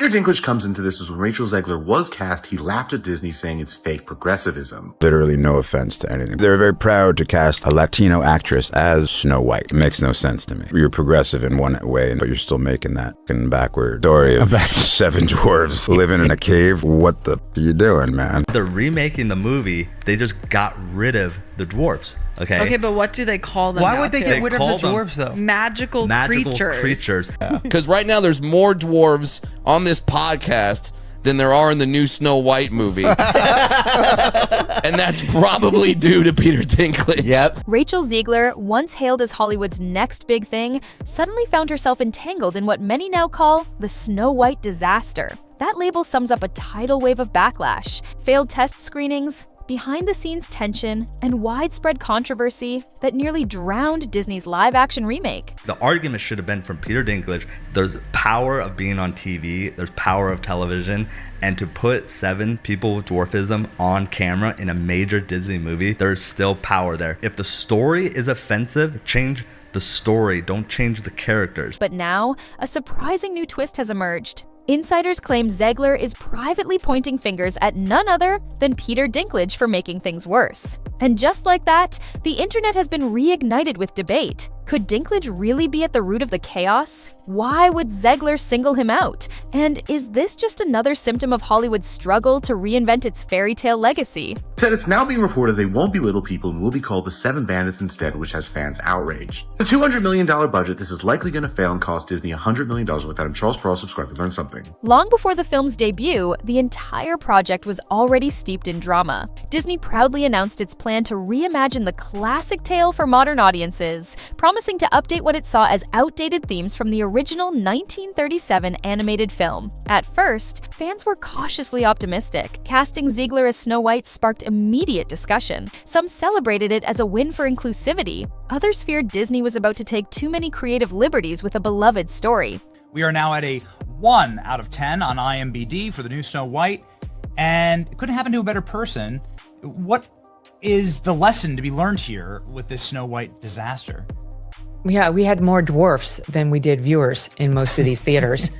Peter Dinklage comes into this as when Rachel Zegler was cast, he laughed at Disney saying it's fake progressivism. Literally no offense to anything. They're very proud to cast a Latino actress as Snow White. It makes no sense to me. You're progressive in one way, but you're still making that backward story of 7 dwarves living in a cave. What the are you doing, man? They're remaking the movie. They just got rid of the dwarves. Okay, but what do they call them? Why would they get rid of the them dwarves, though? Magical creatures. Because right now there's more dwarves on this podcast than there are in the new Snow White movie. And that's probably due to Peter Dinklage. Yep. Rachel Zegler, once hailed as Hollywood's next big thing, suddenly found herself entangled in what many now call the Snow White disaster. That label sums up a tidal wave of backlash, failed test screenings, behind-the-scenes tension, and widespread controversy that nearly drowned Disney's live-action remake. The argument should have been from Peter Dinklage. There's power of being on TV. There's power of television. And to put 7 people with dwarfism on camera in a major Disney movie, there's still power there. If the story is offensive, change the story. Don't change the characters. But now, a surprising new twist has emerged. Insiders claim Zegler is privately pointing fingers at none other than Peter Dinklage for making things worse. And just like that, the internet has been reignited with debate. Could Dinklage really be at the root of the chaos? Why would Zegler single him out? And is this just another symptom of Hollywood's struggle to reinvent its fairy tale legacy? Said it's now being reported they won't be little people and will be called the 7 Bandits instead, which has fans outraged. The $200 million budget, this is likely going to fail and cost Disney $100 million. With that, I'm Charles Pearl. Subscribe to learn something. Long before the film's debut, the entire project was already steeped in drama. Disney proudly announced its plan to reimagine the classic tale for modern audiences, promising to update what it saw as outdated themes from the original 1937 animated film. At first, fans were cautiously optimistic. Casting Zegler as Snow White sparked immediate discussion. Some celebrated it as a win for inclusivity. Others feared Disney was about to take too many creative liberties with a beloved story. We are now at a 1 out of 10 on IMDb for the new Snow White, and it couldn't happen to a better person. What is the lesson to be learned here with this Snow White disaster? Yeah, we had more dwarfs than we did viewers in most of these theaters.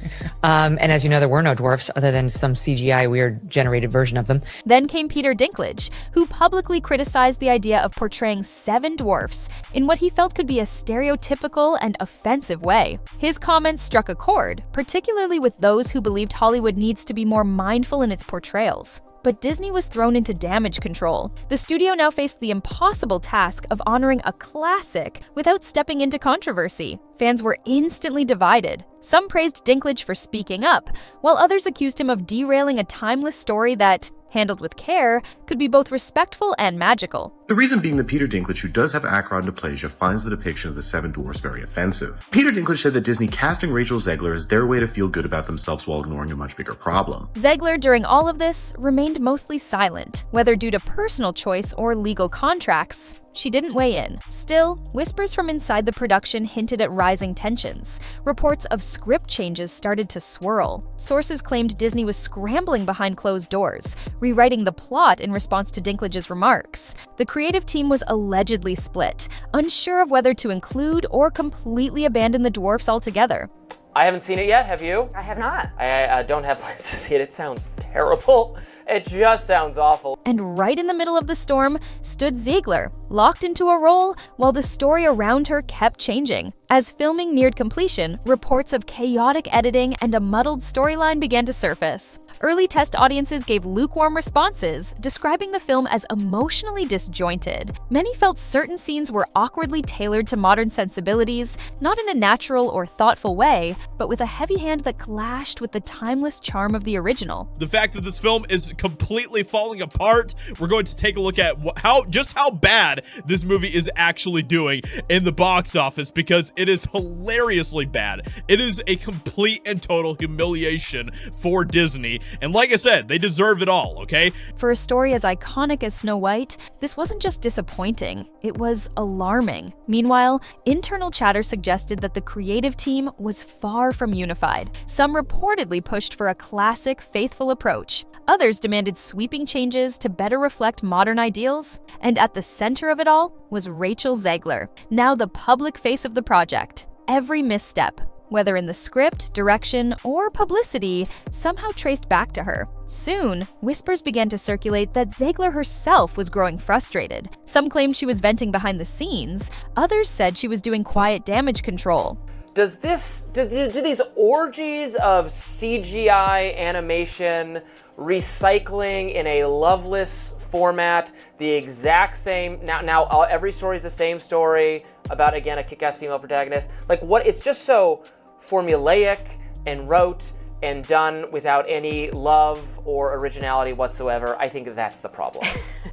And as you know, there were no dwarfs other than some CGI weird generated version of them. Then came Peter Dinklage, who publicly criticized the idea of portraying 7 dwarfs in what he felt could be a stereotypical and offensive way. His comments struck a chord, particularly with those who believed Hollywood needs to be more mindful in its portrayals. But Disney was thrown into damage control. The studio now faced the impossible task of honoring a classic without stepping into controversy. Fans were instantly divided. Some praised Dinklage for speaking up, while others accused him of derailing a timeless story that, handled with care, could be both respectful and magical. The reason being that Peter Dinklage, who does have achondroplasia, finds the depiction of the 7 dwarfs very offensive. Peter Dinklage said that Disney casting Rachel Zegler is their way to feel good about themselves while ignoring a much bigger problem. Zegler, during all of this, remained mostly silent, whether due to personal choice or legal contracts. She didn't weigh in. Still, whispers from inside the production hinted at rising tensions. Reports of script changes started to swirl. Sources claimed Disney was scrambling behind closed doors, rewriting the plot in response to Dinklage's remarks. The creative team was allegedly split, unsure of whether to include or completely abandon the dwarfs altogether. I haven't seen it yet, have you? I have not. I don't have plans to see it. It sounds terrible. It just sounds awful. And right in the middle of the storm stood Zegler, locked into a role while the story around her kept changing. As filming neared completion, reports of chaotic editing and a muddled storyline began to surface. Early test audiences gave lukewarm responses, describing the film as emotionally disjointed. Many felt certain scenes were awkwardly tailored to modern sensibilities, not in a natural or thoughtful way, but with a heavy hand that clashed with the timeless charm of the original. The fact that this film is completely falling apart, we're going to take a look at how bad this movie is actually doing in the box office, because it is hilariously bad. It is a complete and total humiliation for Disney. And like I said, they deserve it all, okay? For a story as iconic as Snow White, this wasn't just disappointing, it was alarming. Meanwhile, internal chatter suggested that the creative team was far from unified. Some reportedly pushed for a classic, faithful approach. Others demanded sweeping changes to better reflect modern ideals. And at the center of it all was Rachel Zegler, now the public face of the project. Every misstep, whether in the script, direction, or publicity, somehow traced back to her. Soon, whispers began to circulate that Zegler herself was growing frustrated. Some claimed she was venting behind the scenes, others said she was doing quiet damage control. Do these orgies of CGI animation, recycling in a loveless format, the exact same, now every story is the same story about, again, a kick-ass female protagonist. Like, what, it's just so formulaic and rote and done without any love or originality whatsoever. I think that's the problem.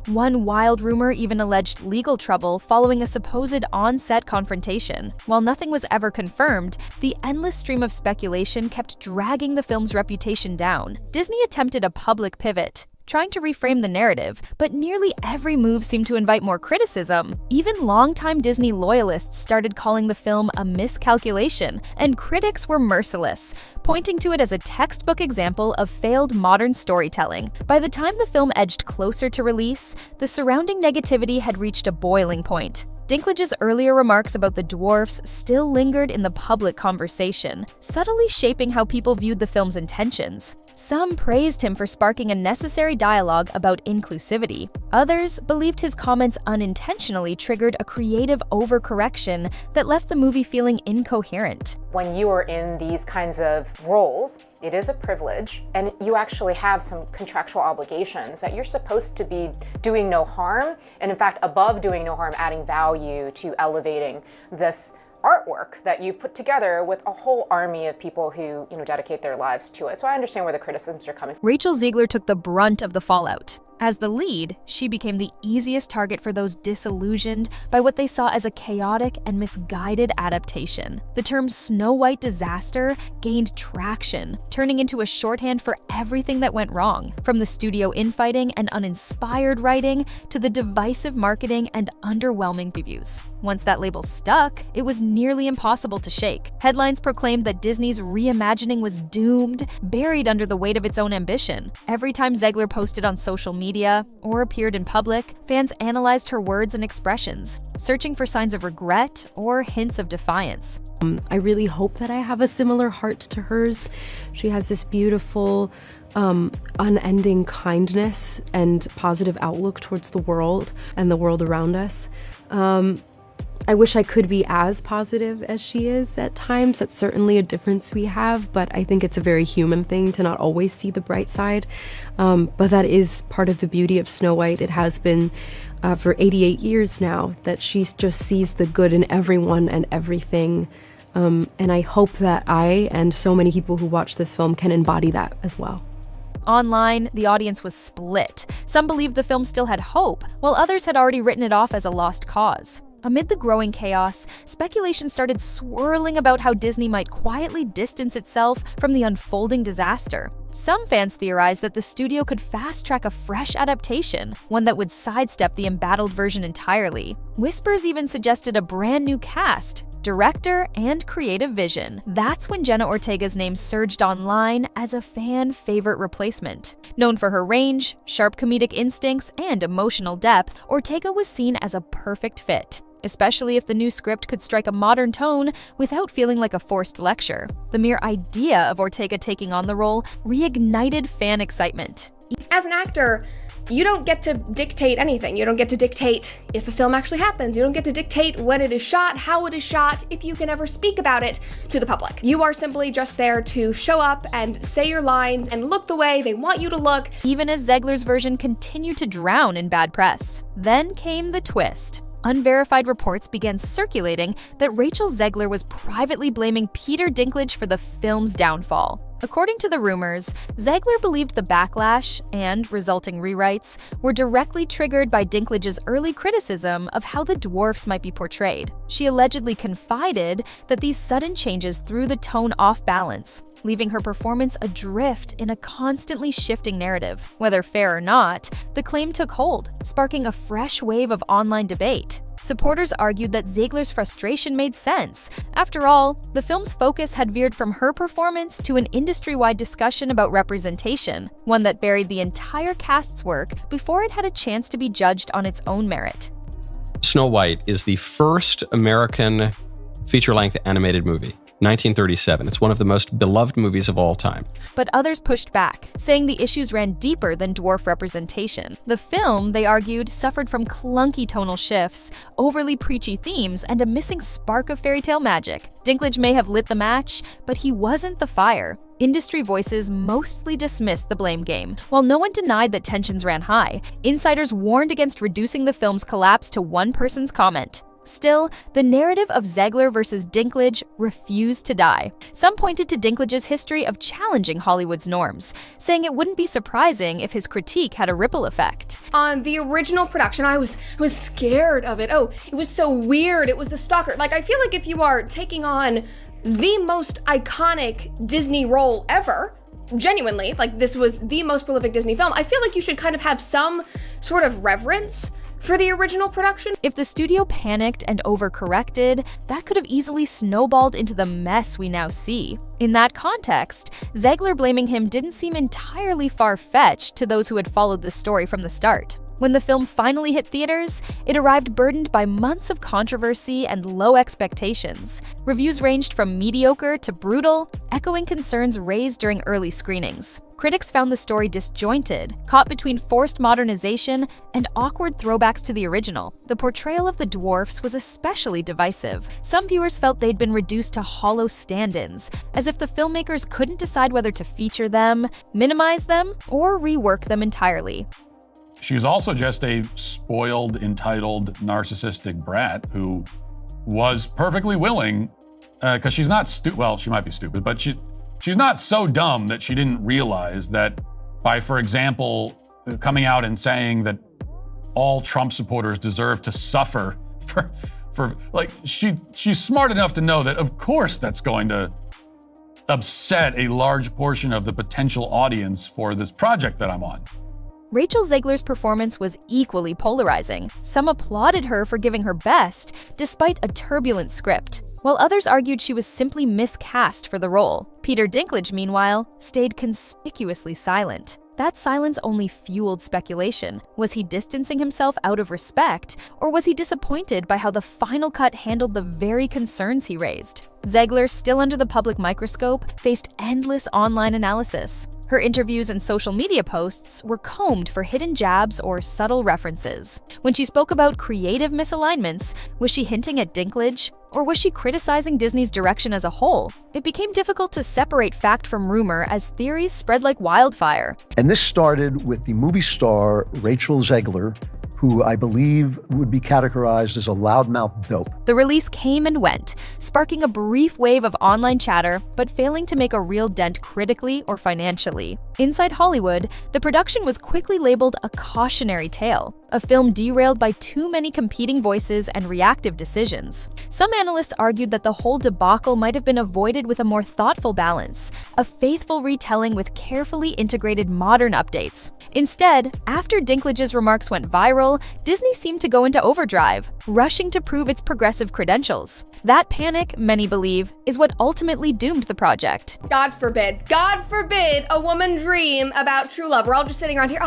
One wild rumor even alleged legal trouble following a supposed on-set confrontation. While nothing was ever confirmed, the endless stream of speculation kept dragging the film's reputation down. Disney attempted a public pivot, trying to reframe the narrative, but nearly every move seemed to invite more criticism. Even longtime Disney loyalists started calling the film a miscalculation, and critics were merciless, pointing to it as a textbook example of failed modern storytelling. By the time the film edged closer to release, the surrounding negativity had reached a boiling point. Dinklage's earlier remarks about the dwarfs still lingered in the public conversation, subtly shaping how people viewed the film's intentions. Some praised him for sparking a necessary dialogue about inclusivity. Others believed his comments unintentionally triggered a creative overcorrection that left the movie feeling incoherent. When you are in these kinds of roles, it is a privilege, and you actually have some contractual obligations that you're supposed to be doing no harm, and in fact, above doing no harm, adding value to elevating this artwork that you've put together with a whole army of people who, dedicate their lives to it. So I understand where the criticisms are coming from. Rachel Zegler took the brunt of the fallout. As the lead, she became the easiest target for those disillusioned by what they saw as a chaotic and misguided adaptation. The term Snow White disaster gained traction, turning into a shorthand for everything that went wrong, from the studio infighting and uninspired writing to the divisive marketing and underwhelming reviews. Once that label stuck, it was nearly impossible to shake. Headlines proclaimed that Disney's reimagining was doomed, buried under the weight of its own ambition. Every time Zegler posted on social media or appeared in public, fans analyzed her words and expressions, searching for signs of regret or hints of defiance. I really hope that I have a similar heart to hers. She has this beautiful, unending kindness and positive outlook towards the world and the world around us. I wish I could be as positive as she is at times. That's certainly a difference we have, but I think it's a very human thing to not always see the bright side. But that is part of the beauty of Snow White. It has been for 88 years now that she just sees the good in everyone and everything. And I hope that I and so many people who watch this film can embody that as well. Online, the audience was split. Some believed the film still had hope, while others had already written it off as a lost cause. Amid the growing chaos, speculation started swirling about how Disney might quietly distance itself from the unfolding disaster. Some fans theorized that the studio could fast-track a fresh adaptation, one that would sidestep the embattled version entirely. Whispers even suggested a brand new cast, director, and creative vision. That's when Jenna Ortega's name surged online as a fan favorite replacement. Known for her range, sharp comedic instincts, and emotional depth, Ortega was seen as a perfect fit, especially if the new script could strike a modern tone without feeling like a forced lecture. The mere idea of Ortega taking on the role reignited fan excitement. As an actor, you don't get to dictate anything. You don't get to dictate if a film actually happens. You don't get to dictate when it is shot, how it is shot, if you can ever speak about it to the public. You are simply just there to show up and say your lines and look the way they want you to look. Even as Zegler's version continued to drown in bad press. Then came the twist. Unverified reports began circulating that Rachel Zegler was privately blaming Peter Dinklage for the film's downfall. According to the rumors, Zegler believed the backlash and resulting rewrites were directly triggered by Dinklage's early criticism of how the dwarfs might be portrayed. She allegedly confided that these sudden changes threw the tone off balance, leaving her performance adrift in a constantly shifting narrative. Whether fair or not, the claim took hold, sparking a fresh wave of online debate. Supporters argued that Zegler's frustration made sense. After all, the film's focus had veered from her performance to an industry-wide discussion about representation, one that buried the entire cast's work before it had a chance to be judged on its own merit. Snow White is the first American feature-length animated movie. 1937. It's one of the most beloved movies of all time. But others pushed back, saying the issues ran deeper than dwarf representation. The film, they argued, suffered from clunky tonal shifts, overly preachy themes, and a missing spark of fairy tale magic. Dinklage may have lit the match, but he wasn't the fire. Industry voices mostly dismissed the blame game. While no one denied that tensions ran high, insiders warned against reducing the film's collapse to one person's comment. Still, the narrative of Zegler versus Dinklage refused to die. Some pointed to Dinklage's history of challenging Hollywood's norms, saying it wouldn't be surprising if his critique had a ripple effect. On the original production, I was scared of it. Oh, it was so weird. It was a stalker. Like, I feel like if you are taking on the most iconic Disney role ever, genuinely, like this was the most prolific Disney film, I feel like you should kind of have some sort of reverence for the original production. If the studio panicked and overcorrected, that could have easily snowballed into the mess we now see. In that context, Zegler blaming him didn't seem entirely far-fetched to those who had followed the story from the start. When the film finally hit theaters, it arrived burdened by months of controversy and low expectations. Reviews ranged from mediocre to brutal, echoing concerns raised during early screenings. Critics found the story disjointed, caught between forced modernization and awkward throwbacks to the original. The portrayal of the dwarfs was especially divisive. Some viewers felt they'd been reduced to hollow stand-ins, as if the filmmakers couldn't decide whether to feature them, minimize them, or rework them entirely. She's also just a spoiled, entitled, narcissistic brat who was perfectly willing, because she's not well, she might be stupid, but she's not so dumb that she didn't realize that by, for example, coming out and saying that all Trump supporters deserve to suffer for like, she's smart enough to know that, of course, that's going to upset a large portion of the potential audience for this project that I'm on. Rachel Zegler's performance was equally polarizing. Some applauded her for giving her best, despite a turbulent script, while others argued she was simply miscast for the role. Peter Dinklage, meanwhile, stayed conspicuously silent. That silence only fueled speculation. Was he distancing himself out of respect, or was he disappointed by how the final cut handled the very concerns he raised? Zegler, still under the public microscope, faced endless online analysis. Her interviews and social media posts were combed for hidden jabs or subtle references. When she spoke about creative misalignments, was she hinting at Dinklage? Or was she criticizing Disney's direction as a whole? It became difficult to separate fact from rumor as theories spread like wildfire. And this started with the movie star Rachel Zegler, who I believe would be categorized as a loudmouth dope. The release came and went, sparking a brief wave of online chatter, but failing to make a real dent critically or financially. Inside Hollywood, the production was quickly labeled a cautionary tale, a film derailed by too many competing voices and reactive decisions. Some analysts argued that the whole debacle might have been avoided with a more thoughtful balance, a faithful retelling with carefully integrated modern updates. Instead, after Dinklage's remarks went viral, Disney seemed to go into overdrive, rushing to prove its progressive credentials. That panic, many believe, is what ultimately doomed the project. God forbid a woman dream about true love. We're all just sitting around here,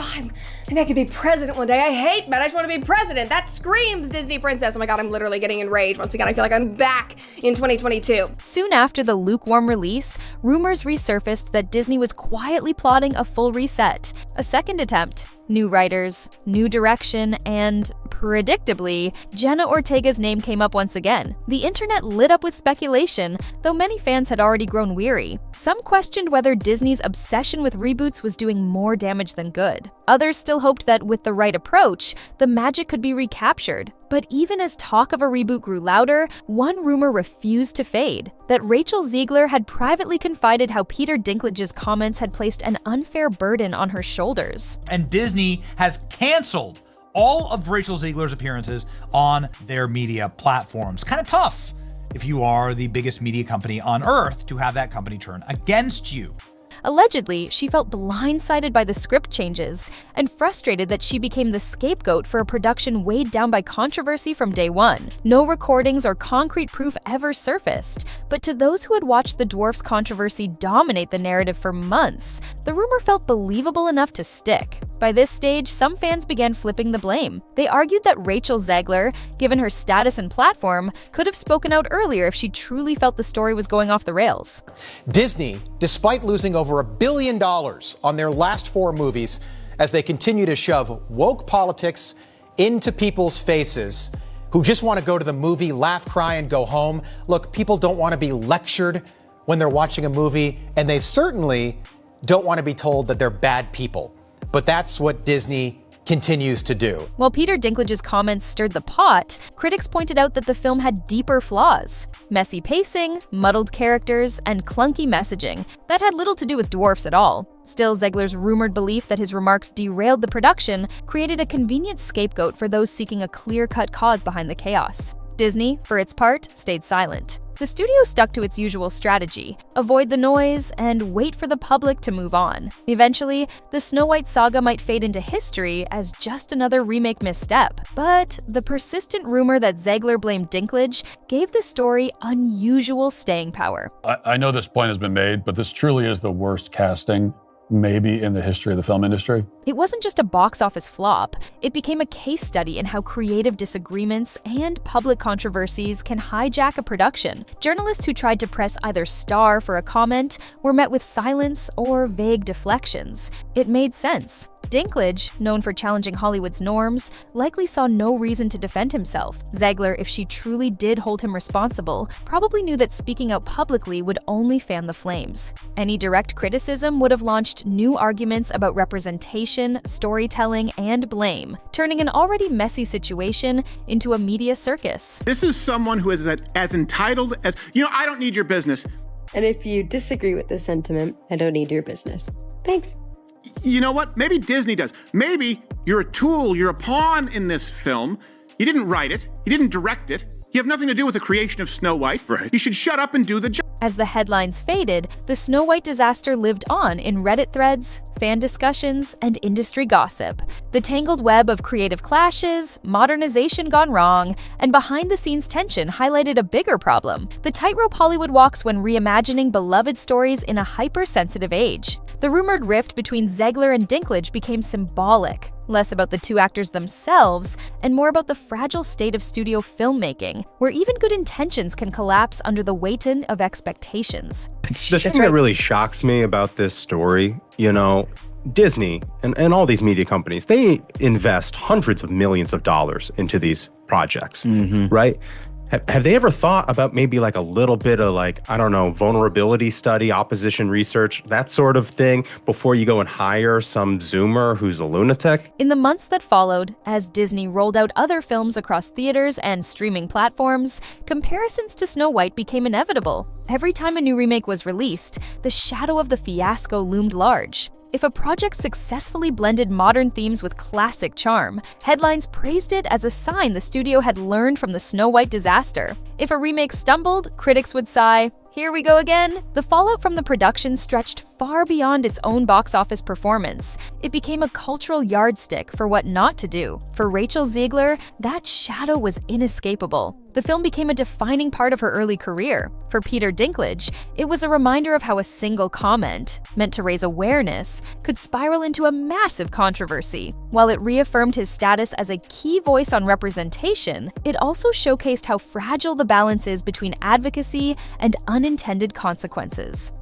maybe I could be president one day. I hate men, I just want to be president. That screams Disney princess. Oh my God, I'm literally getting enraged. Once again, I feel like I'm back in 2022. Soon after the lukewarm release, rumors resurfaced that Disney was quietly plotting a full reset. A second attempt, new writers, new direction, and, predictably, Jenna Ortega's name came up once again. The internet lit up with speculation, though many fans had already grown weary. Some questioned whether Disney's obsession with reboots was doing more damage than good. Others still hoped that with the right approach, the magic could be recaptured. But even as talk of a reboot grew louder, one rumor refused to fade: that Rachel Zegler had privately confided how Peter Dinklage's comments had placed an unfair burden on her shoulders. And Disney has canceled all of Rachel Zegler's appearances on their media platforms. Kind of tough if you are the biggest media company on earth to have that company turn against you. Allegedly, she felt blindsided by the script changes and frustrated that she became the scapegoat for a production weighed down by controversy from day one. No recordings or concrete proof ever surfaced, but to those who had watched the dwarfs controversy dominate the narrative for months, the rumor felt believable enough to stick. By this stage, some fans began flipping the blame. They argued that Rachel Zegler, given her status and platform, could have spoken out earlier if she truly felt the story was going off the rails. Disney, despite losing over $1 billion on their last 4 movies, as they continue to shove woke politics into people's faces, who just want to go to the movie, laugh, cry, and go home. Look, people don't want to be lectured when they're watching a movie, and they certainly don't want to be told that they're bad people. But that's what Disney continues to do. While Peter Dinklage's comments stirred the pot, critics pointed out that the film had deeper flaws. Messy pacing, muddled characters, and clunky messaging that had little to do with dwarfs at all. Still, Zegler's rumored belief that his remarks derailed the production created a convenient scapegoat for those seeking a clear-cut cause behind the chaos. Disney, for its part, stayed silent. The studio stuck to its usual strategy: avoid the noise and wait for the public to move on. Eventually, the Snow White saga might fade into history as just another remake misstep, but the persistent rumor that Zegler blamed Dinklage gave the story unusual staying power. I know this point has been made, but this truly is the worst casting maybe in the history of the film industry. It wasn't just a box office flop, it became a case study in how creative disagreements and public controversies can hijack a production. Journalists who tried to press either star for a comment were met with silence or vague deflections. It made sense. Dinklage, known for challenging Hollywood's norms, likely saw no reason to defend himself. Zegler, if she truly did hold him responsible, probably knew that speaking out publicly would only fan the flames. Any direct criticism would have launched new arguments about representation, storytelling, and blame, turning an already messy situation into a media circus. This is someone who is as entitled as, I don't need your business. And if you disagree with this sentiment, I don't need your business. Thanks. You know what? Maybe Disney does. Maybe you're a tool, you're a pawn in this film. You didn't write it, you didn't direct it. You have nothing to do with the creation of Snow White. Right. You should shut up and do the job. As the headlines faded, the Snow White disaster lived on in Reddit threads, fan discussions, and industry gossip. The tangled web of creative clashes, modernization gone wrong, and behind-the-scenes tension highlighted a bigger problem: the tightrope Hollywood walks when reimagining beloved stories in a hypersensitive age. The rumored rift between Zegler and Dinklage became symbolic, less about the two actors themselves and more about the fragile state of studio filmmaking, where even good intentions can collapse under the weight of expectations. The thing that really shocks me about this story, Disney and all these media companies, they invest hundreds of millions of dollars into these projects, right? Have they ever thought about maybe like a little bit of vulnerability study, opposition research, that sort of thing before you go and hire some Zoomer who's a lunatic? In the months that followed, as Disney rolled out other films across theaters and streaming platforms, comparisons to Snow White became inevitable. Every time a new remake was released, the shadow of the fiasco loomed large. If a project successfully blended modern themes with classic charm, headlines praised it as a sign the studio had learned from the Snow White disaster. If a remake stumbled, critics would sigh, "Here we go again." The fallout from the production stretched far beyond its own box office performance. It became a cultural yardstick for what not to do. For Rachel Zegler, that shadow was inescapable. The film became a defining part of her early career. For Peter Dinklage, it was a reminder of how a single comment, meant to raise awareness, could spiral into a massive controversy. While it reaffirmed his status as a key voice on representation, it also showcased how fragile the balance is between advocacy and unintended consequences.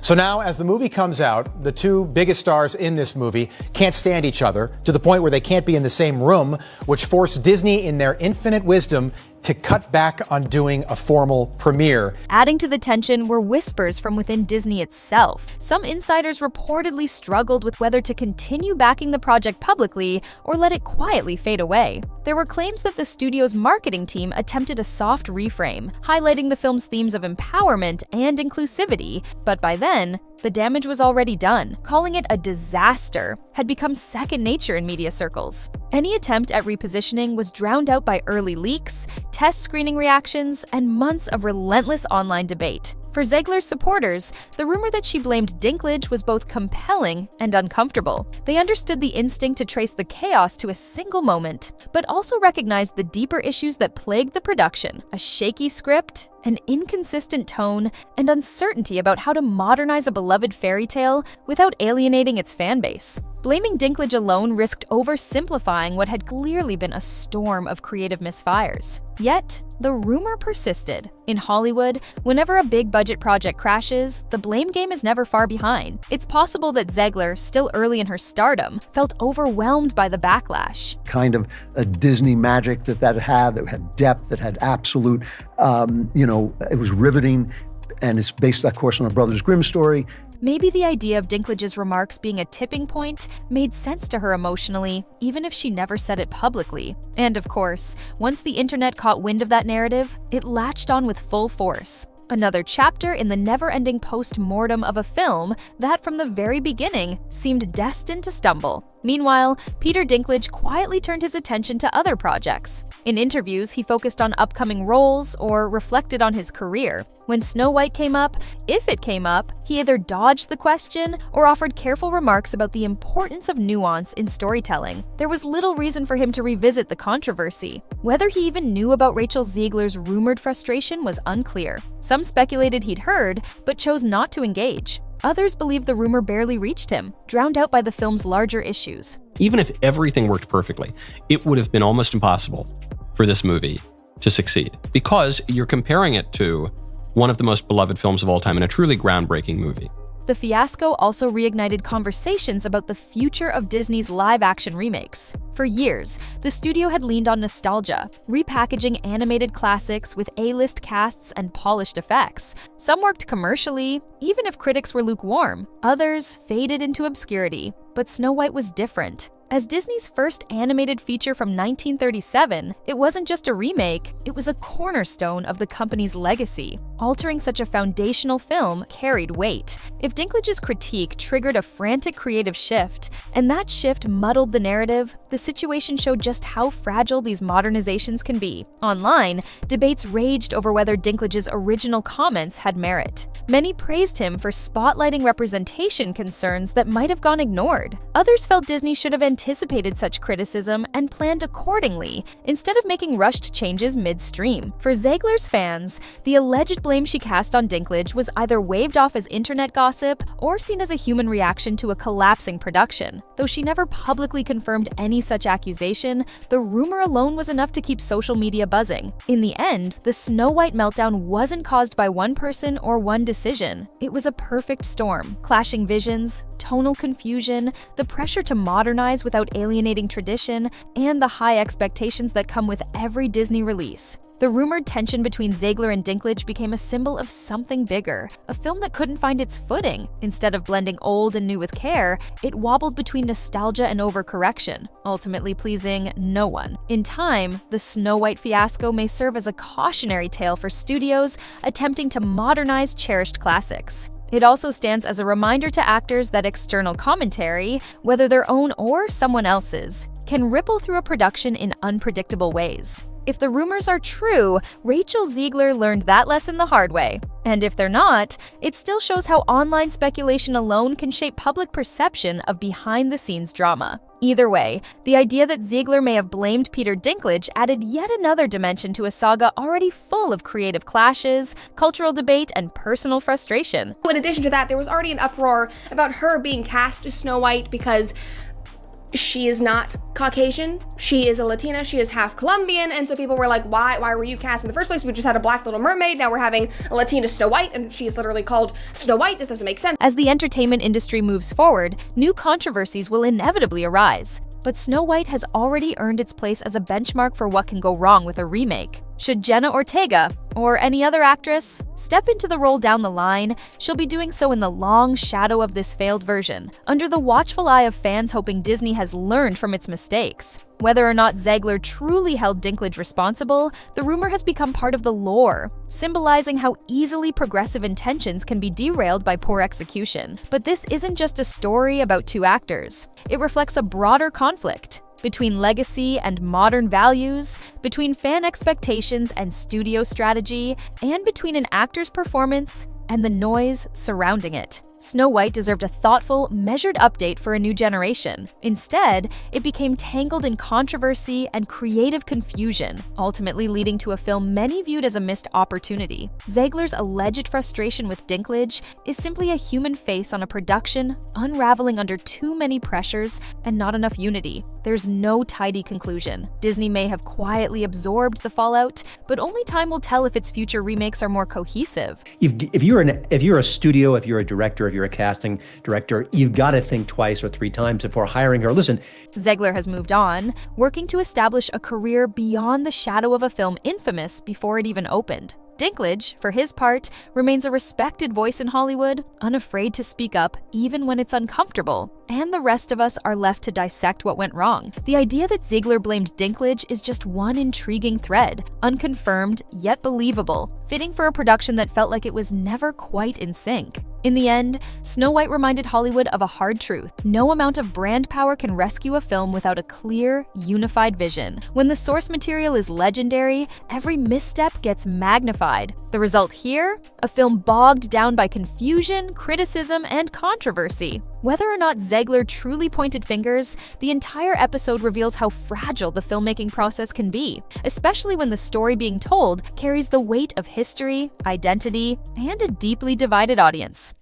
So now, as the movie comes out, the two biggest stars in this movie can't stand each other to the point where they can't be in the same room, which forced Disney, in their infinite wisdom, to cut back on doing a formal premiere. Adding to the tension were whispers from within Disney itself. Some insiders reportedly struggled with whether to continue backing the project publicly or let it quietly fade away. There were claims that the studio's marketing team attempted a soft reframe, highlighting the film's themes of empowerment and inclusivity, but by then, the damage was already done. Calling it a disaster had become second nature in media circles. Any attempt at repositioning was drowned out by early leaks, test screening reactions, and months of relentless online debate. For Zegler's supporters, the rumor that she blamed Dinklage was both compelling and uncomfortable. They understood the instinct to trace the chaos to a single moment, but also recognized the deeper issues that plagued the production: a shaky script, an inconsistent tone, and uncertainty about how to modernize a beloved fairy tale without alienating its fan base. Blaming Dinklage alone risked oversimplifying what had clearly been a storm of creative misfires. Yet, the rumor persisted. In Hollywood, whenever a big-budget project crashes, the blame game is never far behind. It's possible that Zegler, still early in her stardom, felt overwhelmed by the backlash. Kind of a Disney magic that had depth, that had absolute, it was riveting, and it's based, of course, on a Brothers Grimm story. Maybe the idea of Dinklage's remarks being a tipping point made sense to her emotionally, even if she never said it publicly. And of course, once the internet caught wind of that narrative, it latched on with full force. Another chapter in the never-ending post-mortem of a film that, from the very beginning, seemed destined to stumble. Meanwhile, Peter Dinklage quietly turned his attention to other projects. In interviews, he focused on upcoming roles or reflected on his career. When Snow White came up, if it came up, he either dodged the question or offered careful remarks about the importance of nuance in storytelling. There was little reason for him to revisit the controversy. Whether he even knew about Rachel Zegler's rumored frustration was unclear. Some speculated he'd heard, but chose not to engage. Others believe the rumor barely reached him, drowned out by the film's larger issues. Even if everything worked perfectly, it would have been almost impossible for this movie to succeed, because you're comparing it to one of the most beloved films of all time and a truly groundbreaking movie. The fiasco also reignited conversations about the future of Disney's live-action remakes. For years, the studio had leaned on nostalgia, repackaging animated classics with A-list casts and polished effects. Some worked commercially, even if critics were lukewarm. Others faded into obscurity. But Snow White was different. As Disney's first animated feature from 1937, it wasn't just a remake, it was a cornerstone of the company's legacy. Altering such a foundational film carried weight. If Dinklage's critique triggered a frantic creative shift, and that shift muddled the narrative, the situation showed just how fragile these modernizations can be. Online, debates raged over whether Dinklage's original comments had merit. Many praised him for spotlighting representation concerns that might have gone ignored. Others felt Disney should have anticipated such criticism and planned accordingly, instead of making rushed changes midstream. For Zegler's fans, the alleged blame she cast on Dinklage was either waved off as internet gossip or seen as a human reaction to a collapsing production. Though she never publicly confirmed any such accusation, the rumor alone was enough to keep social media buzzing. In the end, the Snow White meltdown wasn't caused by one person or one decision. It was a perfect storm, clashing visions, tonal confusion, the pressure to modernize without alienating tradition, and the high expectations that come with every Disney release. The rumored tension between Zegler and Dinklage became a symbol of something bigger, a film that couldn't find its footing. Instead of blending old and new with care, it wobbled between nostalgia and overcorrection, ultimately pleasing no one. In time, the Snow White fiasco may serve as a cautionary tale for studios attempting to modernize cherished classics. It also stands as a reminder to actors that external commentary, whether their own or someone else's, can ripple through a production in unpredictable ways. If the rumors are true, Rachel Zegler learned that lesson the hard way. And if they're not, it still shows how online speculation alone can shape public perception of behind-the-scenes drama. Either way, the idea that Zegler may have blamed Peter Dinklage added yet another dimension to a saga already full of creative clashes, cultural debate, and personal frustration. In addition to that, there was already an uproar about her being cast as Snow White because she is not Caucasian, she is a Latina, she is half Colombian, and so people were like, why were you cast in the first place? We just had a black Little Mermaid, now we're having a Latina Snow White, and she is literally called Snow White. This doesn't make sense. As the entertainment industry moves forward, new controversies will inevitably arise. But Snow White has already earned its place as a benchmark for what can go wrong with a remake. Should Jenna Ortega, or any other actress, step into the role down the line, she'll be doing so in the long shadow of this failed version, under the watchful eye of fans hoping Disney has learned from its mistakes. Whether or not Zegler truly held Dinklage responsible, the rumor has become part of the lore, symbolizing how easily progressive intentions can be derailed by poor execution. But this isn't just a story about two actors. It reflects a broader conflict between legacy and modern values, between fan expectations and studio strategy, and between an actor's performance and the noise surrounding it. Snow White deserved a thoughtful, measured update for a new generation. Instead, it became tangled in controversy and creative confusion, ultimately leading to a film many viewed as a missed opportunity. Zegler's alleged frustration with Dinklage is simply a human face on a production unraveling under too many pressures and not enough unity. There's no tidy conclusion. Disney may have quietly absorbed the fallout, but only time will tell if its future remakes are more cohesive. If you're a studio, if you're a director, if you're a casting director, you've got to think twice or three times before hiring her. Listen, Zegler has moved on, working to establish a career beyond the shadow of a film infamous before it even opened. Dinklage, for his part, remains a respected voice in Hollywood, unafraid to speak up even when it's uncomfortable. And the rest of us are left to dissect what went wrong. The idea that Zegler blamed Dinklage is just one intriguing thread, unconfirmed yet believable, fitting for a production that felt like it was never quite in sync. In the end, Snow White reminded Hollywood of a hard truth. No amount of brand power can rescue a film without a clear, unified vision. When the source material is legendary, every misstep gets magnified. The result here? A film bogged down by confusion, criticism, and controversy. Whether or not Zegler truly pointed fingers, the entire episode reveals how fragile the filmmaking process can be, especially when the story being told carries the weight of history, identity, and a deeply divided audience.